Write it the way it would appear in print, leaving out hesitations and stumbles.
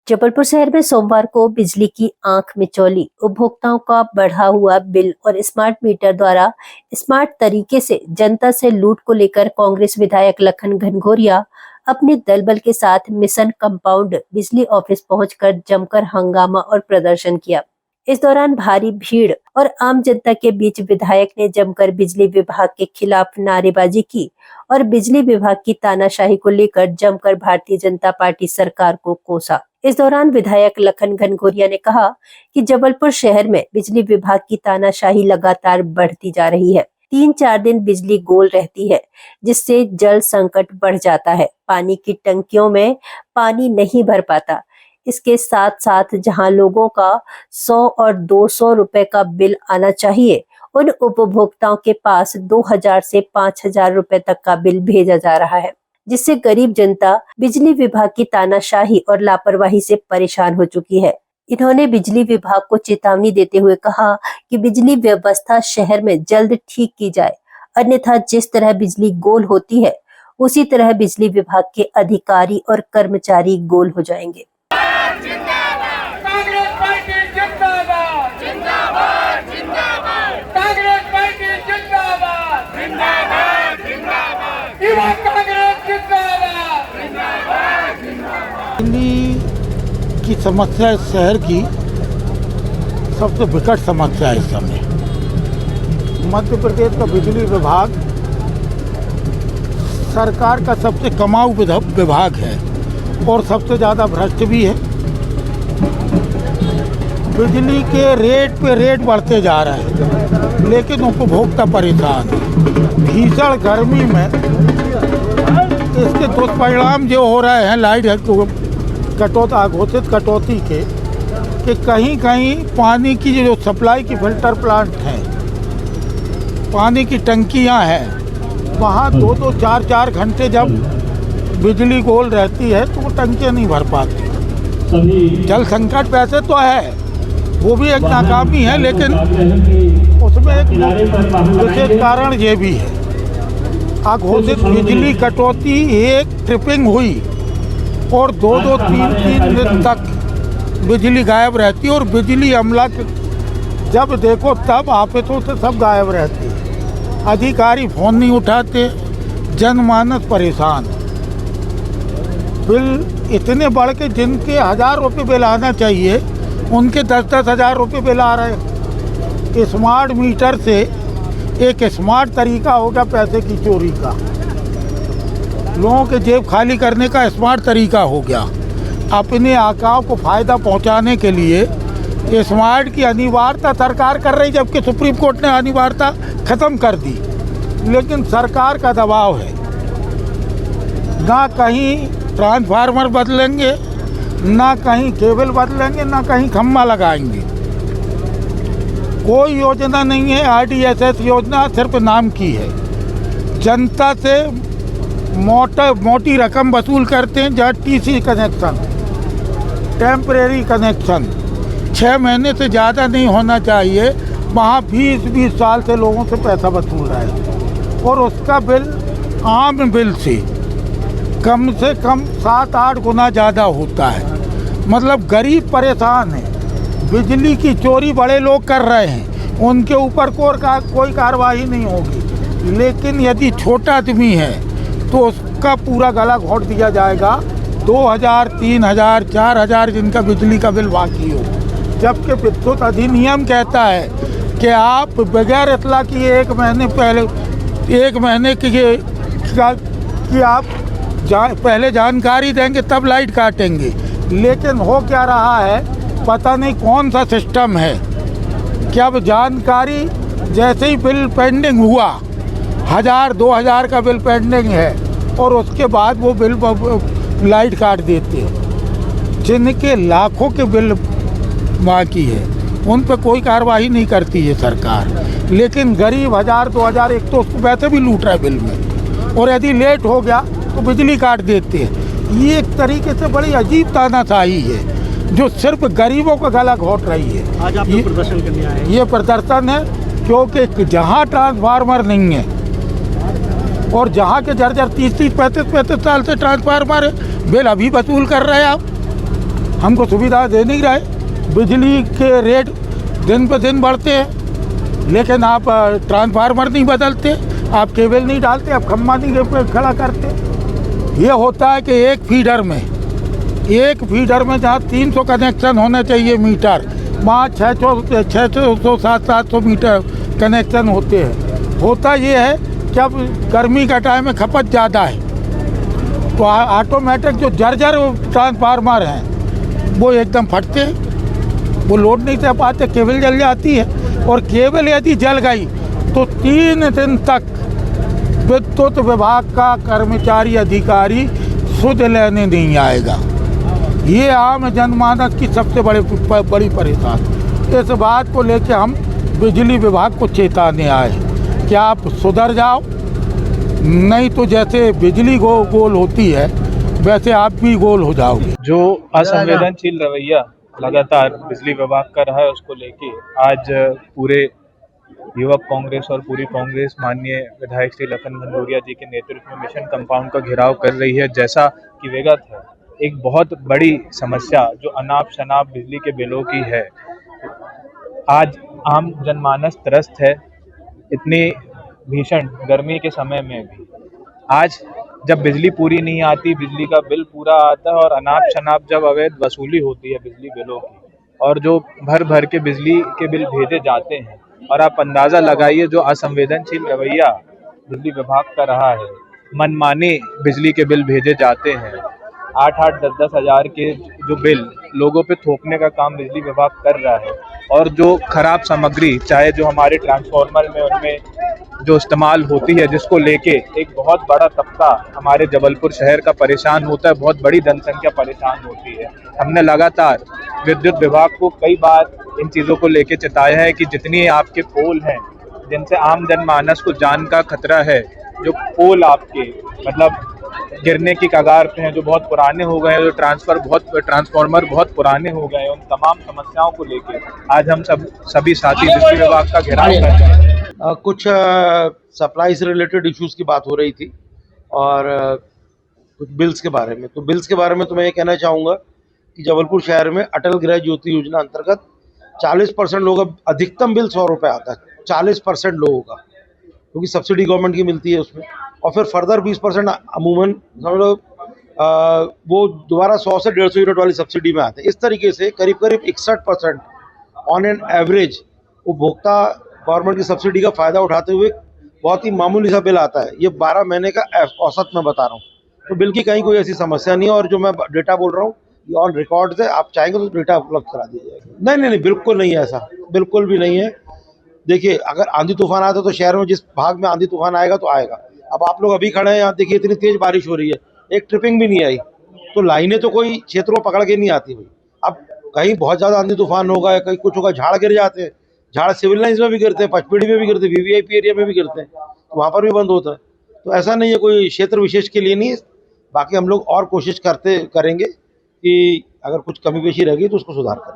जबलपुर शहर में सोमवार को बिजली की आंख मिचौली उपभोक्ताओं का बढ़ा हुआ बिल और स्मार्ट मीटर द्वारा स्मार्ट तरीके से जनता से लूट को लेकर कांग्रेस विधायक लखन घनघोरिया अपने दल बल के साथ मिशन कंपाउंड बिजली ऑफिस पहुंचकर जमकर हंगामा और प्रदर्शन किया। इस दौरान भारी भीड़ और आम जनता के बीच विधायक ने जमकर बिजली विभाग के खिलाफ नारेबाजी की और बिजली विभाग की तानाशाही को लेकर जमकर भारतीय जनता पार्टी सरकार को कोसा। इस दौरान विधायक लखन घनघोरिया ने कहा कि जबलपुर शहर में बिजली विभाग की तानाशाही लगातार बढ़ती जा रही है। 3-4 दिन बिजली गोल रहती है, जिससे जल संकट बढ़ जाता है। पानी की टंकियों में पानी नहीं भर पाता। इसके साथ साथ जहां लोगों का 100 और 200 रुपए का बिल आना चाहिए, उन उपभोक्ताओं के पास 2000 से 5000 रुपए तक का बिल भेजा जा रहा है, जिससे गरीब जनता बिजली विभाग की तानाशाही और लापरवाही से परेशान हो चुकी है। इन्होंने बिजली विभाग को चेतावनी देते हुए कहा कि बिजली व्यवस्था शहर में जल्द ठीक की जाए, अन्यथा जिस तरह बिजली गोल होती है, उसी तरह बिजली विभाग के अधिकारी और कर्मचारी गोल हो जाएंगे। कांग्रेस पार्टी जिंदाबाद जिंदाबाद जिंदाबाद कांग्रेस पार्टी जिंदाबाद जिंदाबाद जिंदाबाद युवा कांग्रेस जिंदाबाद जिंदाबाद जिंदाबाद। बिजली की समस्या इस शहर की सबसे विकट समस्या है। इस समय मध्य प्रदेश का बिजली विभाग सरकार का सबसे कमाऊ विभाग है और सबसे ज़्यादा भ्रष्ट भी है। बिजली के रेट पे रेट बढ़ते जा रहे हैं, लेकिन उपभोक्ता परेशान है। भीषण गर्मी में इसके दुष्परिणाम जो हो रहे हैं लाइट घोषित कटौती के कि कहीं कहीं पानी की जो सप्लाई की फिल्टर प्लांट हैं, पानी की टंकियां हैं, वहाँ 2-2, 4-4 घंटे जब बिजली गोल रहती है तो वो टंकियाँ नहीं भर पाती। जल संकट वैसे तो है, वो भी एक नाकामी है, लेकिन उसमें एक विशेष कारण ये भी है। अघोषित बिजली कटौती एक ट्रिपिंग हुई और 2-2, 3-3 दिन तक बिजली गायब रहती है और बिजली अमला जब देखो तब आफतों से सब गायब रहती है। अधिकारी फ़ोन नहीं उठाते, जनमानस परेशान। बिल इतने बढ़ के जिनके 1000 रुपये बिल आना चाहिए, उनके 10-10 हज़ार रुपये बिल आ रहे हैं। स्मार्ट मीटर से एक स्मार्ट तरीका हो गया पैसे की चोरी का, लोगों के जेब खाली करने का स्मार्ट तरीका हो गया। अपने आकाओं को फ़ायदा पहुंचाने के लिए स्मार्ट की अनिवार्यता सरकार कर रही, जबकि सुप्रीम कोर्ट ने अनिवार्यता ख़त्म कर दी। लेकिन सरकार का दबाव है, ना कहीं ट्रांसफार्मर बदलेंगे, ना कहीं केबल बदलेंगे, ना कहीं खम्मा लगाएंगे। कोई योजना नहीं है। RDSS योजना सिर्फ नाम की है। जनता से मोटी रकम वसूल करते हैं, जहाँ TC कनेक्शन, टेम्परेरी कनेक्शन 6 महीने से ज़्यादा नहीं होना चाहिए, वहाँ 20-20 साल से लोगों से पैसा वसूल रहा है और उसका बिल आम बिल से कम 7-8 गुना ज़्यादा होता है। मतलब गरीब परेशान है। बिजली की चोरी बड़े लोग कर रहे हैं, उनके ऊपर कोई कार्रवाई नहीं होगी, लेकिन यदि छोटा आदमी है तो उसका पूरा गला घोंट दिया जाएगा। 2000, 3000, 4000 जिनका बिजली का बिल बाकी हो, जबकि विद्युत अधिनियम कहता है कि आप बगैर इतला किए 1 महीने की आप पहले जानकारी देंगे तब लाइट काटेंगे। लेकिन हो क्या रहा है, पता नहीं कौन सा सिस्टम है कि अब जानकारी जैसे ही बिल पेंडिंग हुआ, 1000-2000 का बिल पेंडिंग है और उसके बाद वो बिल लाइट काट देते हैं। जिनके लाखों के बिल बाकी है उन पर कोई कार्रवाई नहीं करती है सरकार, लेकिन गरीब 1000-2000 एक तो उसको वैसे भी लूट रहा है बिल में, और यदि लेट हो गया तो बिजली काट देते हैं। ये एक तरीके से बड़ी अजीब तानाशाही है जो सिर्फ गरीबों का गला घोंट रही है। आज आप प्रदर्शन करने आए हैं? ये प्रदर्शन है क्योंकि जहाँ ट्रांसफार्मर नहीं है और जहाँ के जर्जर 30-35 साल से ट्रांसफार्मर बिल अभी वसूल कर रहे हैं आप। हमको सुविधा दे नहीं रहे। बिजली के रेट दिन पे दिन बढ़ते हैं, लेकिन आप ट्रांसफार्मर नहीं बदलते, आप केबल नहीं डालते, आप खम्भा नहीं खड़ा करते। ये होता है कि एक फीडर में जहाँ 300 कनेक्शन होने चाहिए मीटर, वहाँ 600 700 मीटर कनेक्शन होते हैं। होता ये है कि अब गर्मी का टाइम में खपत ज़्यादा है, तो ऑटोमेटिक जो जर्जर ट्रांसफार्मर हैं वो एकदम फटते हैं, वो लोड नहीं कर पाते, केबल जल जाती है। और केबल यदि जल गई तो 3 दिन तक विद्युत विभाग का कर्मचारी अधिकारी सुध लेने नहीं आएगा। ये आम जनमानस की सबसे बड़ी परेशानी। इस बात को लेकर हम बिजली विभाग को चेताने आए कि आप सुधर जाओ, नहीं तो जैसे बिजली गोल होती है वैसे आप भी गोल हो जाओगे। जो असंवेदनशील रवैया लगातार बिजली विभाग कर रहा है, उसको लेके आज पूरे युवक कांग्रेस और पूरी कांग्रेस माननीय विधायक श्री लखन घनघोरिया जी के नेतृत्व में मिशन कंपाउंड का घेराव कर रही है। जैसा कि विगत है, एक बहुत बड़ी समस्या जो अनाप शनाप बिजली के बिलों की है, आज आम जनमानस त्रस्त है। इतनी भीषण गर्मी के समय में भी आज जब बिजली पूरी नहीं आती, बिजली का बिल पूरा आता है और अनाप शनाप जब अवैध वसूली होती है बिजली बिलों की, और जो भर भर के बिजली के बिल भेजे जाते हैं, और आप अंदाजा लगाइए जो असंवेदनशील रवैया बिजली विभाग का रहा है, मनमाने बिजली के बिल भेजे जाते हैं। 8-8, 10-10 हज़ार के जो बिल लोगों पे थोपने का काम बिजली विभाग कर रहा है, और जो खराब सामग्री चाहे जो हमारे ट्रांसफार्मर में उनमें जो इस्तेमाल होती है, जिसको लेके एक बहुत बड़ा तबका हमारे जबलपुर शहर का परेशान होता है, बहुत बड़ी जनसंख्या परेशान होती है। हमने लगातार विद्युत विभाग को कई बार इन चीज़ों को लेके चिताया है कि जितनी आपके पोल हैं जिनसे आम जनमानस को जान का खतरा है, जो पोल आपके मतलब गिरने की कगार पे हैं, जो बहुत पुराने हो गए हैं, जो ट्रांसफार्मर बहुत पुराने हो गए हैं, उन तमाम समस्याओं को लेके आज हम सभी साथी बिजली विभाग का घेराव कर रहे हैं। कुछ सप्लाई से रिलेटेड इश्यूज की बात हो रही थी और कुछ बिल्स के बारे में। तो बिल्स के बारे में तो मैं ये कहना चाहूँगा कि जबलपुर शहर में अटल गृह ज्योति योजना अंतर्गत 40% लोगों का अधिकतम बिल 100 रुपये आता है, 40% लोगों का, क्योंकि सब्सिडी गवर्नमेंट की मिलती है उसमें। और फिर फर्दर 20% अमूमन समझ लो वो दोबारा 100 से 150 यूनिट वाली सब्सिडी में आते हैं। इस तरीके से करीब 61% ऑन एन एवरेज उपभोक्ता गवर्नमेंट की सब्सिडी का फ़ायदा उठाते हुए बहुत ही मामूली सा बिल आता है। ये 12 महीने का औसत मैं बता रहा हूँ। तो बिल की कहीं कोई ऐसी समस्या नहीं है, और जो मैं डेटा बोल रहा हूँ ये ऑन रिकॉर्ड है, आप चाहेंगे तो डेटा उपलब्ध करा दीजिएगा। नहीं, बिल्कुल नहीं है ऐसा, बिल्कुल भी नहीं है। देखिए, अगर आंधी तूफान आता तो शहर में जिस भाग में आंधी तूफान आएगा तो आएगा। अब आप लोग अभी खड़े हैं यहाँ, देखिए इतनी तेज़ बारिश हो रही है, एक ट्रिपिंग भी नहीं आई, तो लाइनें तो कोई क्षेत्रों पकड़ के नहीं आती भाई। अब कहीं बहुत ज़्यादा आंधी तूफान होगा या कहीं कुछ होगा, झाड़ गिर जाते हैं, झाड़ सिविल लाइन्स में भी गिरते हैं, पचपेड़ी में भी गिरते हैं, वीवीआईपी एरिया में भी गिरते हैं, तो वहाँ पर भी बंद होता है। तो ऐसा नहीं है, कोई क्षेत्र विशेष के लिए नहीं है। बाकी हम लोग और कोशिश करेंगे कि अगर कुछ कमी पेशी रहेगी तो उसको सुधार करें।